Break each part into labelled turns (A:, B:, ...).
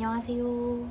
A: 안녕하세요.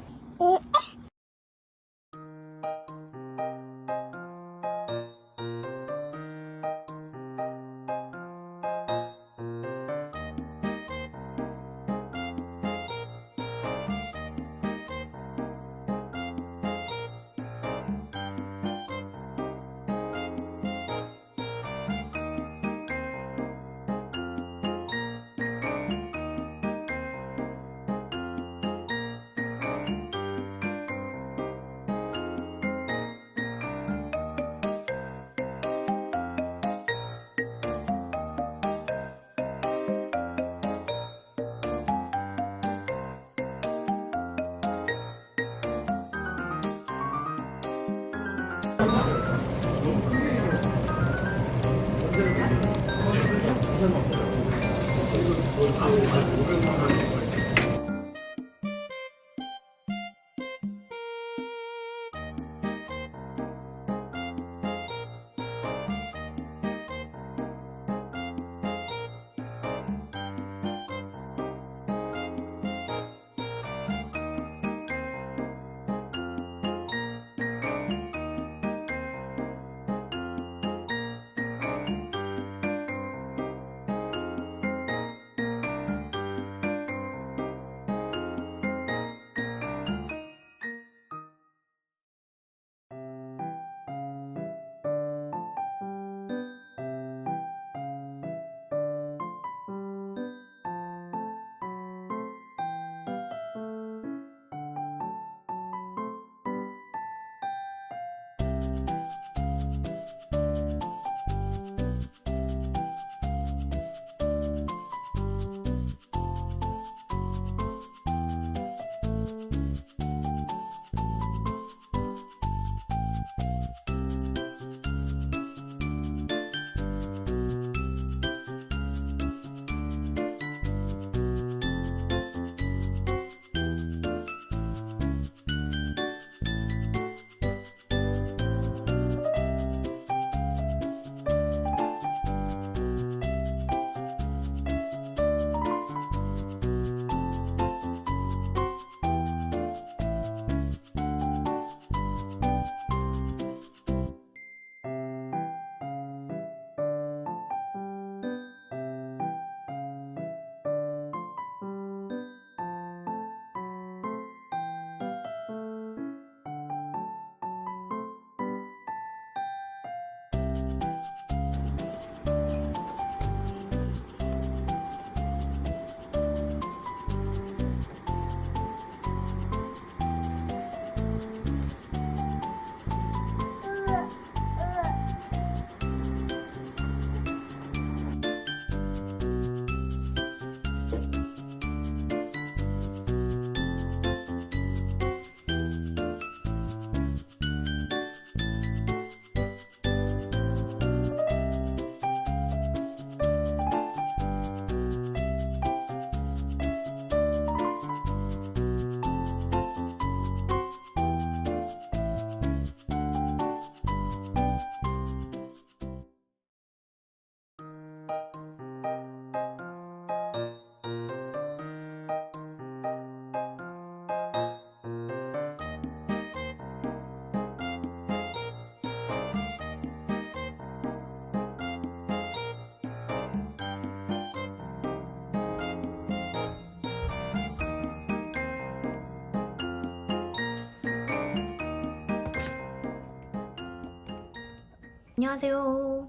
A: 안녕하세요.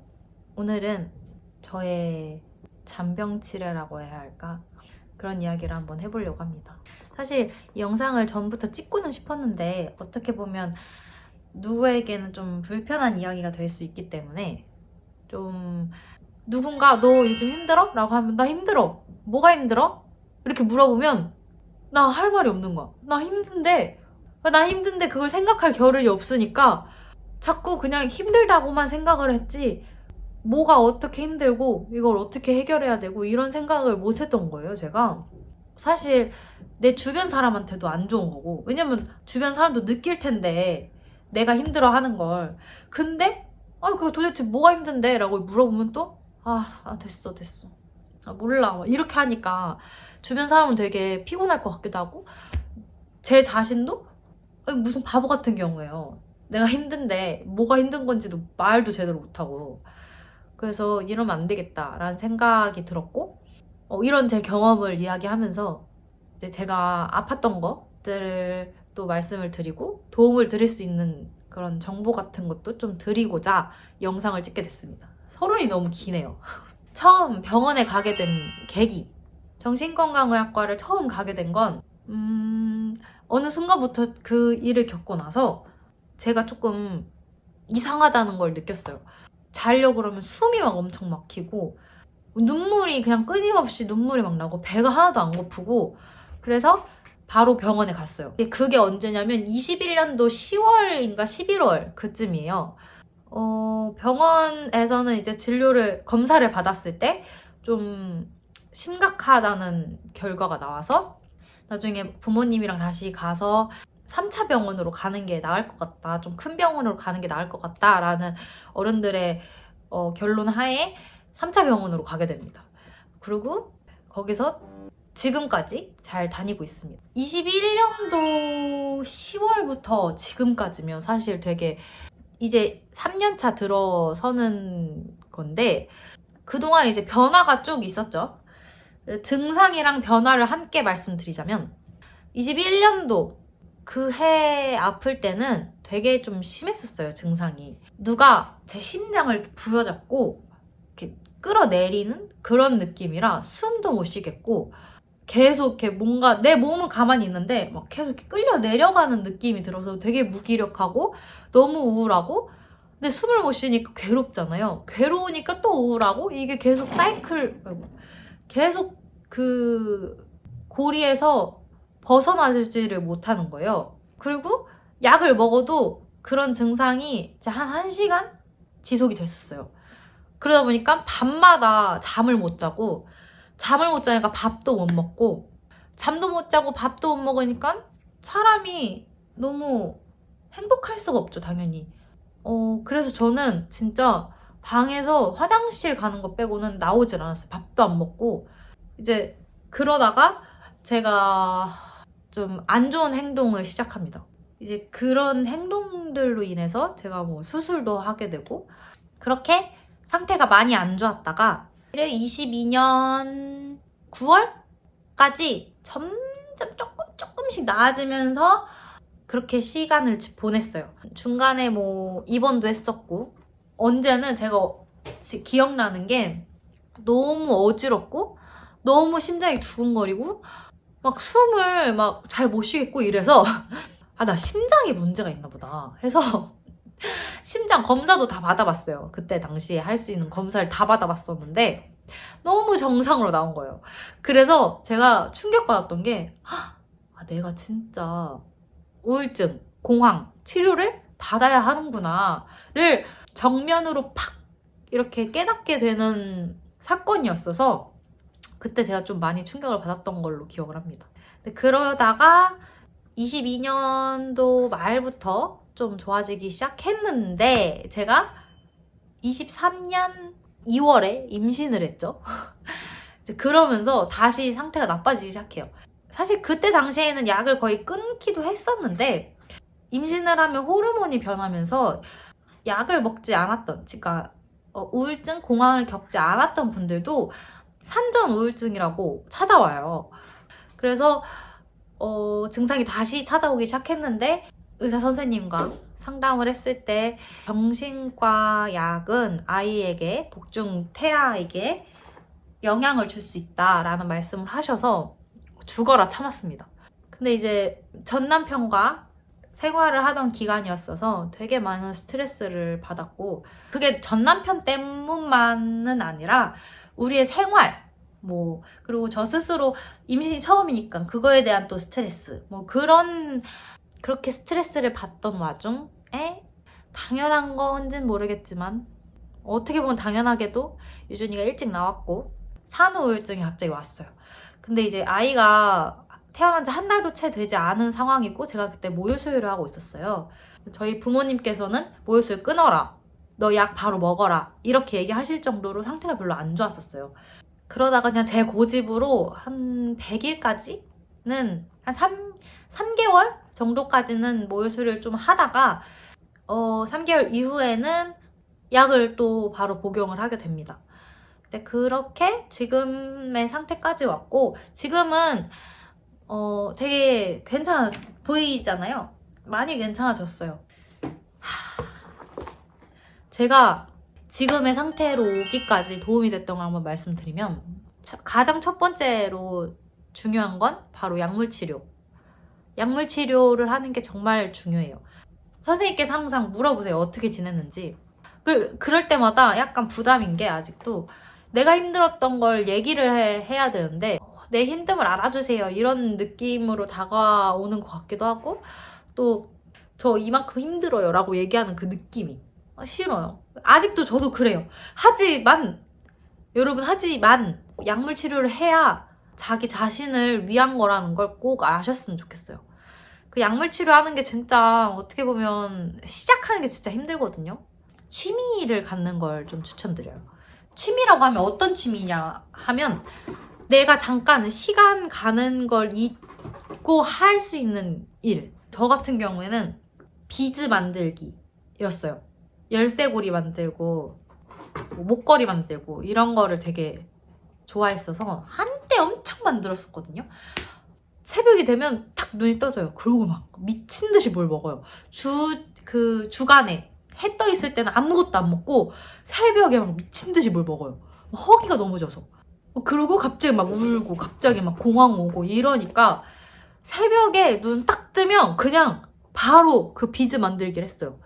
A: 오늘은 저의 잔병치레라고 해야 할까? 그런 이야기를 한번 해보려고 합니다. 사실 이 영상을 전부터 찍고는 싶었는데 어떻게 보면 누구에게는 좀 불편한 이야기가 될 수 있기 때문에 좀 누군가 너 요즘 힘들어? 라고 하면 나 힘들어. 뭐가 힘들어? 이렇게 물어보면 나 할 말이 없는 거야. 나 힘든데 그걸 생각할 겨를이 없으니까 자꾸 그냥 힘들다고만 생각을 했지 뭐가 어떻게 힘들고 이걸 어떻게 해결해야 되고 이런 생각을 못 했던 거예요, 제가. 사실 내 주변 사람한테도 안 좋은 거고, 왜냐면 주변 사람도 느낄 텐데 내가 힘들어 하는 걸. 근데 그거 도대체 뭐가 힘든데? 라고 물어보면 또 됐어 몰라 이렇게 하니까 주변 사람은 되게 피곤할 것 같기도 하고 제 자신도 무슨 바보 같은 경우예요. 내가 힘든데 뭐가 힘든 건지도 말도 제대로 못하고. 그래서 이러면 안 되겠다라는 생각이 들었고, 이런 제 경험을 이야기하면서 이제 제가 아팠던 것들을 또 말씀을 드리고 도움을 드릴 수 있는 그런 정보 같은 것도 좀 드리고자 영상을 찍게 됐습니다. 서론이 너무 기네요. 처음 병원에 가게 된 계기, 정신건강의학과를 처음 가게 된 건 어느 순간부터 그 일을 겪고 나서 제가 조금 이상하다는 걸 느꼈어요. 자려고 그러면 숨이 막 엄청 막히고 눈물이 그냥 끊임없이 눈물이 막 나고 배가 하나도 안 고프고, 그래서 바로 병원에 갔어요. 그게 언제냐면 21년도 10월인가 11월 그쯤이에요. 병원에서는 이제 검사를 받았을 때 좀 심각하다는 결과가 나와서 나중에 부모님이랑 다시 가서 3차 병원으로 가는 게 나을 것 같다, 좀 큰 병원으로 가는 게 나을 것 같다 라는 어른들의 결론 하에 3차 병원으로 가게 됩니다. 그리고 거기서 지금까지 잘 다니고 있습니다. 21년도 10월부터 지금까지면 사실 되게 이제 3년차 들어서는 건데, 그동안 이제 변화가 쭉 있었죠. 증상이랑 변화를 함께 말씀드리자면 21년도 그 해 아플 때는 되게 좀 심했었어요, 증상이. 누가 제 심장을 부여잡고 이렇게 끌어내리는 그런 느낌이라 숨도 못 쉬겠고, 계속 이렇게 뭔가 내 몸은 가만히 있는데 막 계속 이렇게 끌려 내려가는 느낌이 들어서 되게 무기력하고 너무 우울하고, 근데 숨을 못 쉬니까 괴롭잖아요. 괴로우니까 또 우울하고, 이게 계속 계속 그 고리에서 벗어나지를 못하는 거예요. 그리고 약을 먹어도 그런 증상이 이제 한 1시간 지속이 됐었어요. 그러다 보니까 밤마다 잠을 못 자고, 잠을 못 자니까 밥도 못 먹고, 잠도 못 자고 밥도 못 먹으니까 사람이 너무 행복할 수가 없죠, 당연히. 그래서 저는 진짜 방에서 화장실 가는 거 빼고는 나오질 않았어요. 밥도 안 먹고. 이제 그러다가 제가 좀 안 좋은 행동을 시작합니다. 이제 그런 행동들로 인해서 제가 뭐 수술도 하게 되고, 그렇게 상태가 많이 안 좋았다가 22년 9월까지 점점 조금씩 나아지면서 그렇게 시간을 보냈어요. 중간에 뭐 입원도 했었고, 언제는 제가 기억나는 게 너무 어지럽고 너무 심장이 두근거리고 막 숨을 막 잘 못 쉬겠고 이래서 아, 나 심장에 문제가 있나 보다 해서 심장 검사도 다 받아봤어요. 그때 당시에 할 수 있는 검사를 다 받아봤었는데 너무 정상으로 나온 거예요. 그래서 제가 충격받았던 게 내가 진짜 우울증, 공황 치료를 받아야 하는구나를 정면으로 팍 이렇게 깨닫게 되는 사건이었어서 그때 제가 좀 많이 충격을 받았던 걸로 기억을 합니다. 근데 그러다가 22년도 말부터 좀 좋아지기 시작했는데, 제가 23년 2월에 임신을 했죠. 그러면서 다시 상태가 나빠지기 시작해요. 사실 그때 당시에는 약을 거의 끊기도 했었는데, 임신을 하면 호르몬이 변하면서 약을 먹지 않았던, 그러니까 우울증, 공황을 겪지 않았던 분들도 산전 우울증이라고 찾아와요. 그래서 증상이 다시 찾아오기 시작했는데, 의사 선생님과 상담을 했을 때 정신과 약은 아이에게, 복중 태아에게 영향을 줄 수 있다라는 말씀을 하셔서 죽어라 참았습니다. 근데 이제 전 남편과 생활을 하던 기간이었어서 되게 많은 스트레스를 받았고, 그게 전 남편 때문만은 아니라 우리의 생활, 그리고 저 스스로 임신이 처음이니까 그거에 대한 또 스트레스, 그렇게 스트레스를 받던 와중에, 당연한 건진 모르겠지만 어떻게 보면 당연하게도 유준이가 일찍 나왔고 산후 우울증이 갑자기 왔어요. 근데 이제 아이가 태어난 지 한 달도 채 되지 않은 상황이고, 제가 그때 모유수유를 하고 있었어요. 저희 부모님께서는 모유수유 끊어라, 너 약 바로 먹어라, 이렇게 얘기하실 정도로 상태가 별로 안 좋았었어요. 그러다가 그냥 제 고집으로 한 100일까지는 한 3개월 정도까지는 모유수를 좀 하다가 3개월 이후에는 약을 또 바로 복용을 하게 됩니다. 네, 그렇게 지금의 상태까지 왔고, 지금은 되게 괜찮아 보이잖아요. 많이 괜찮아졌어요. 제가 지금의 상태로 오기까지 도움이 됐던 걸 한번 말씀드리면, 가장 첫 번째로 중요한 건 바로 약물 치료. 약물 치료를 하는 게 정말 중요해요. 선생님께서 항상 물어보세요. 어떻게 지냈는지. 그럴 때마다 약간 부담인 게, 아직도 내가 힘들었던 걸 얘기를 해야 되는데 내 힘듦을 알아주세요 이런 느낌으로 다가오는 것 같기도 하고, 또 저 이만큼 힘들어요 라고 얘기하는 그 느낌이 싫어요. 아직도 저도 그래요. 하지만 약물 치료를 해야 자기 자신을 위한 거라는 걸 꼭 아셨으면 좋겠어요. 그 약물 치료하는 게 진짜 어떻게 보면 시작하는 게 진짜 힘들거든요. 취미를 갖는 걸 좀 추천드려요. 취미라고 하면 어떤 취미냐 하면, 내가 잠깐 시간 가는 걸 잊고 할 수 있는 일. 저 같은 경우에는 비즈 만들기였어요. 열쇠고리 만들고 목걸이 만들고 이런 거를 되게 좋아했어서 한때 엄청 만들었었거든요. 새벽이 되면 탁 눈이 떠져요. 그러고 막 미친 듯이 뭘 먹어요. 주간에 해 떠 있을 때는 아무것도 안 먹고 새벽에 막 미친 듯이 뭘 먹어요. 허기가 너무 져서. 그리고 갑자기 막 울고 갑자기 막 공황 오고 이러니까 새벽에 눈 딱 뜨면 그냥 바로 그 비즈 만들기를 했어요.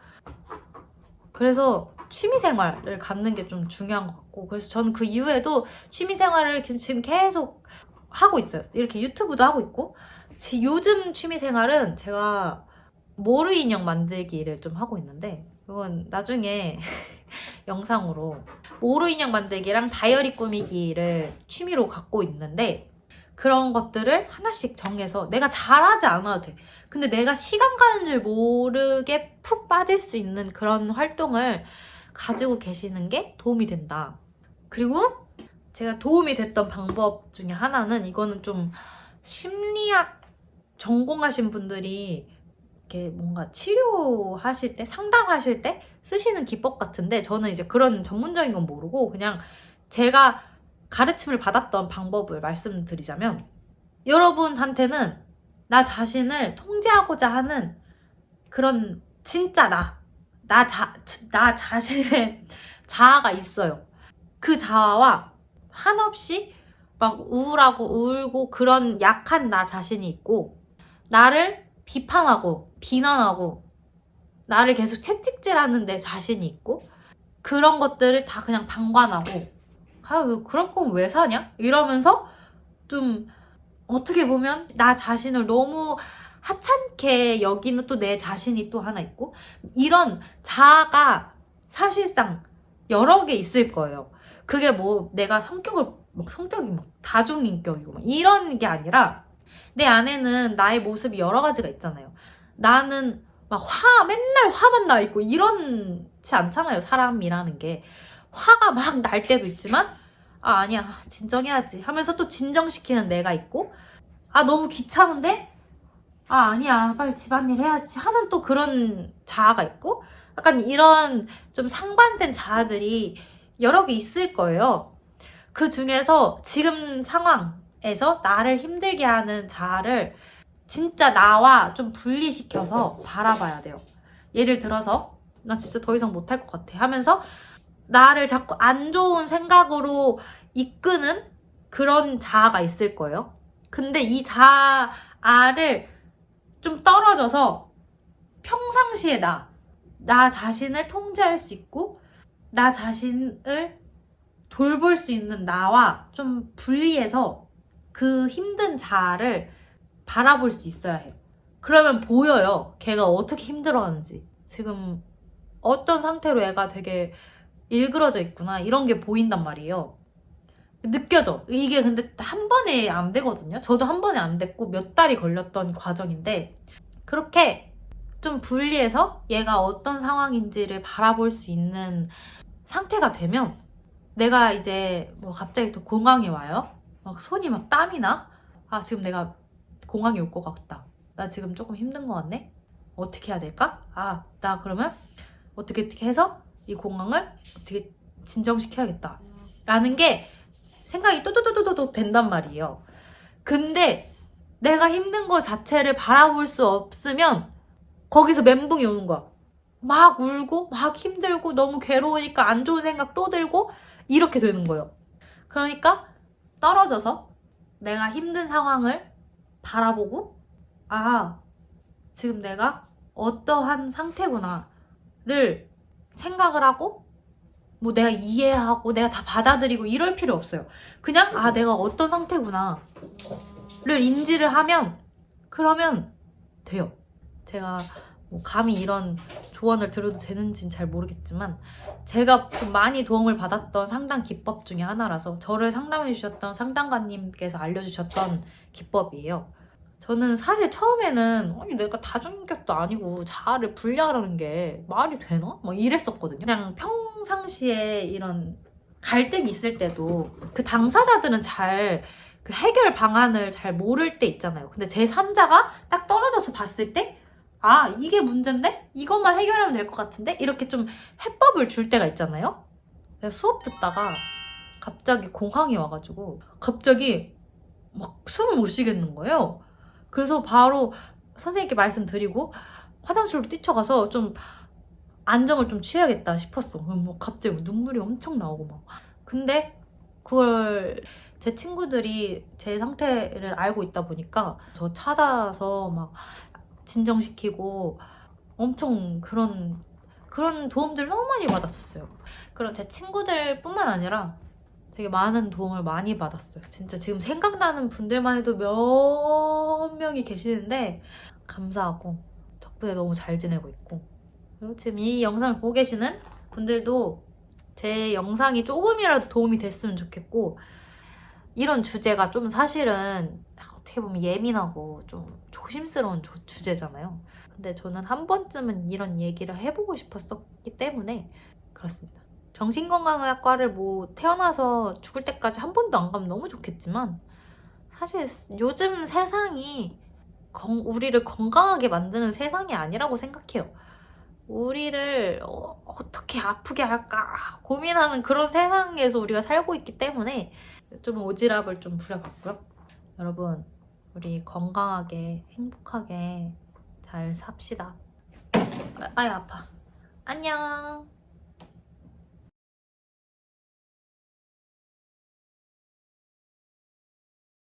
A: 그래서 취미생활을 갖는 게 좀 중요한 것 같고, 그래서 저는 그 이후에도 취미생활을 지금 계속 하고 있어요. 이렇게 유튜브도 하고 있고, 요즘 취미생활은 제가 모루 인형 만들기를 좀 하고 있는데, 그건 나중에 영상으로 모루 인형 만들기랑 다이어리 꾸미기를 취미로 갖고 있는데, 그런 것들을 하나씩 정해서 내가 잘하지 않아도 돼. 근데 내가 시간 가는 줄 모르게 푹 빠질 수 있는 그런 활동을 가지고 계시는 게 도움이 된다. 그리고 제가 도움이 됐던 방법 중에 하나는, 이거는 좀 심리학 전공하신 분들이 이렇게 뭔가 치료하실 때, 상담하실 때 쓰시는 기법 같은데, 저는 이제 그런 전문적인 건 모르고 그냥 제가 가르침을 받았던 방법을 말씀드리자면, 여러분한테는 나 자신을 통제하고자 하는 그런 진짜 나 자신의 자아가 있어요. 그 자아와 한없이 막 우울하고 울고 그런 약한 나 자신이 있고, 나를 비판하고 비난하고 나를 계속 채찍질하는 내 자신이 있고, 그런 것들을 다 그냥 방관하고, 그럴 거면 왜 사냐? 이러면서 좀 어떻게 보면 나 자신을 너무 하찮게 여기는 또 내 자신이 또 하나 있고, 이런 자아가 사실상 여러 개 있을 거예요. 그게 뭐 내가 성격이 막 다중인격이고 막 이런 게 아니라, 내 안에는 나의 모습이 여러 가지가 있잖아요. 나는 막 맨날 화만 나 있고 이렇지 않잖아요. 사람이라는 게 화가 막 날 때도 있지만, 아니야 진정해야지 하면서 또 진정시키는 내가 있고, 너무 귀찮은데 아니야 빨리 집안일 해야지 하는 또 그런 자아가 있고, 약간 이런 좀 상반된 자아들이 여러 개 있을 거예요. 그 중에서 지금 상황에서 나를 힘들게 하는 자아를 진짜 나와 좀 분리시켜서 바라봐야 돼요. 예를 들어서 나 진짜 더 이상 못할 것 같아 하면서 나를 자꾸 안 좋은 생각으로 이끄는 그런 자아가 있을 거예요. 근데 이 자아를 좀 떨어져서 평상시에 나 자신을 통제할 수 있고 나 자신을 돌볼 수 있는 나와 좀 분리해서 그 힘든 자아를 바라볼 수 있어야 해요. 그러면 보여요. 걔가 어떻게 힘들어하는지. 지금 어떤 상태로 애가 되게 일그러져 있구나. 이런 게 보인단 말이에요. 느껴져. 이게 근데 한 번에 안 되거든요. 저도 한 번에 안 됐고 몇 달이 걸렸던 과정인데, 그렇게 좀 분리해서 얘가 어떤 상황인지를 바라볼 수 있는 상태가 되면, 내가 이제 뭐 갑자기 또 공황이 와요. 막 손이 막 땀이 나. 지금 내가 공황이 올 것 같다. 나 지금 조금 힘든 것 같네? 어떻게 해야 될까? 아, 나 그러면 어떻게 해서 이 공황을 어떻게 진정시켜야겠다. 라는 게 생각이 또또또또또 된단 말이에요. 근데 내가 힘든 거 자체를 바라볼 수 없으면 거기서 멘붕이 오는 거야. 막 울고 막 힘들고 너무 괴로우니까 안 좋은 생각 또 들고 이렇게 되는 거예요. 그러니까 떨어져서 내가 힘든 상황을 바라보고 아, 지금 내가 어떠한 상태구나를 생각을 하고 뭐 내가 이해하고 내가 다 받아들이고 이럴 필요 없어요. 그냥 아, 내가 어떤 상태구나를 인지를 하면 그러면 돼요. 제가 뭐 감히 이런 조언을 들어도 되는지는 잘 모르겠지만 제가 좀 많이 도움을 받았던 상담 기법 중에 하나라서 저를 상담해 주셨던 상담가님께서 알려주셨던 기법이에요. 저는 사실 처음에는 아니 내가 다중인격도 아니고 자아를 분리하라는 게 말이 되나? 막 이랬었거든요. 그냥 평상시에 이런 갈등이 있을 때도 그 당사자들은 잘 그 해결 방안을 잘 모를 때 있잖아요. 근데 제3자가 딱 떨어져서 봤을 때 아, 이게 문제인데? 이것만 해결하면 될 것 같은데? 이렇게 좀 해법을 줄 때가 있잖아요. 내가 수업 듣다가 갑자기 공황이 와가지고 갑자기 막 숨을 못 쉬겠는 거예요. 그래서 바로 선생님께 말씀드리고 화장실로 뛰쳐가서 좀 안정을 좀 취해야겠다 싶었어. 뭐 갑자기 눈물이 엄청 나오고 막. 근데 그걸 제 친구들이 제 상태를 알고 있다 보니까 저 찾아서 막 진정시키고 엄청 그런 도움들을 너무 많이 받았었어요. 그런 제 친구들뿐만 아니라 되게 많은 도움을 많이 받았어요. 진짜 지금 생각나는 분들만 해도 몇 명이 계시는데 감사하고 덕분에 너무 잘 지내고 있고 그리고 지금 이 영상을 보고 계시는 분들도 제 영상이 조금이라도 도움이 됐으면 좋겠고 이런 주제가 좀 사실은 어떻게 보면 예민하고 좀 조심스러운 주제잖아요. 근데 저는 한 번쯤은 이런 얘기를 해보고 싶었었기 때문에 그렇습니다. 정신건강의학과를 뭐 태어나서 죽을 때까지 한 번도 안 가면 너무 좋겠지만 사실 요즘 세상이 우리를 건강하게 만드는 세상이 아니라고 생각해요. 우리를 어떻게 아프게 할까 고민하는 그런 세상에서 우리가 살고 있기 때문에 좀 오지랖을 좀 부려봤고요. 여러분 우리 건강하게 행복하게 잘 삽시다. 아야 아파. 안녕.